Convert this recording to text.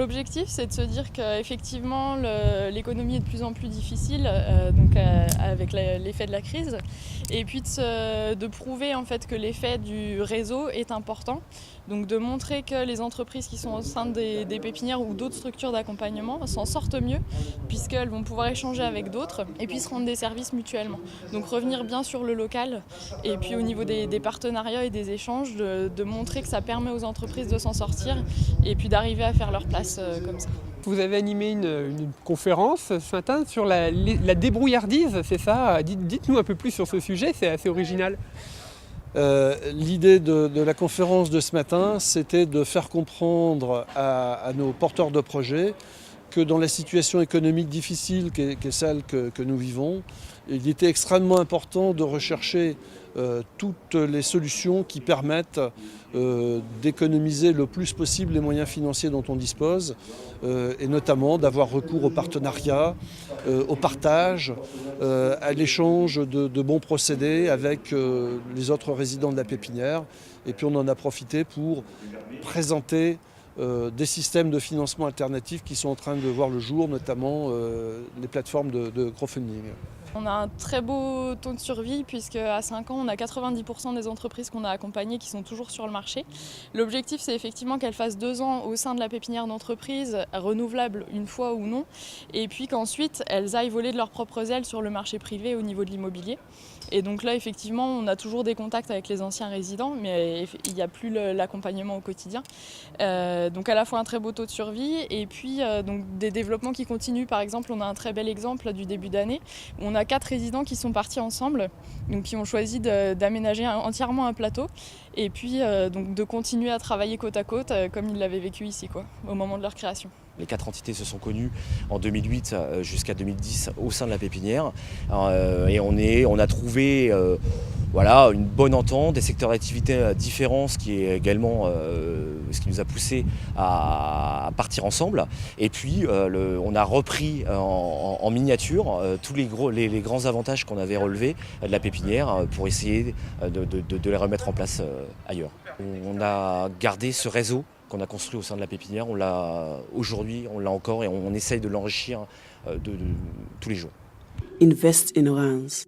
L'objectif, c'est de se dire qu'effectivement, l'économie est de plus en plus difficile, avec l'effet de la crise, et puis de prouver en fait que l'effet du réseau est important, donc de montrer que les entreprises qui sont au sein des pépinières ou d'autres structures d'accompagnement s'en sortent mieux, puisqu'elles vont pouvoir échanger avec d'autres et puis se rendre des services mutuellement. Donc revenir bien sur le local, et puis au niveau des partenariats et des échanges, de montrer que ça permet aux entreprises de s'en sortir et puis d'arriver à faire leur place comme ça. Vous avez animé une conférence ce matin sur la débrouillardise, c'est ça? Dites-nous un peu plus sur ce sujet, c'est assez original. L'idée de la conférence de ce matin, c'était de faire comprendre à nos porteurs de projets que dans la situation économique difficile qu'est celle que nous vivons, il était extrêmement important de rechercher toutes les solutions qui permettent d'économiser le plus possible les moyens financiers dont on dispose, et notamment d'avoir recours au partenariat, au partage, à l'échange de bons procédés avec les autres résidents de la pépinière. Et puis on en a profité pour présenter des systèmes de financement alternatifs qui sont en train de voir le jour, notamment les plateformes de crowdfunding. On a un très beau taux de survie puisque à 5 ans, on a 90% des entreprises qu'on a accompagnées qui sont toujours sur le marché. L'objectif, c'est effectivement qu'elles fassent 2 ans au sein de la pépinière d'entreprise, renouvelable une fois ou non, et puis qu'ensuite, elles aillent voler de leurs propres ailes sur le marché privé au niveau de l'immobilier. Et donc là, effectivement, on a toujours des contacts avec les anciens résidents, mais il n'y a plus l'accompagnement au quotidien. Donc à la fois un très beau taux de survie et puis donc des développements qui continuent. Par exemple, on a un très bel exemple du début d'année où on a 4 résidents qui sont partis ensemble, donc qui ont choisi d'aménager entièrement un plateau et puis donc de continuer à travailler côte à côte comme ils l'avaient vécu ici, au moment de leur création. Les 4 entités se sont connues en 2008 jusqu'à 2010 au sein de la pépinière et on a trouvé une bonne entente, des secteurs d'activité différents, ce qui est également ce qui nous a poussé à partir ensemble. Et puis on a repris en miniature tous les grands avantages qu'on avait relevés de la pépinière pour essayer de les remettre en place ailleurs. On a gardé ce réseau qu'on a construit au sein de la pépinière, aujourd'hui on l'a encore et on essaye de l'enrichir tous les jours. Invest in Orange.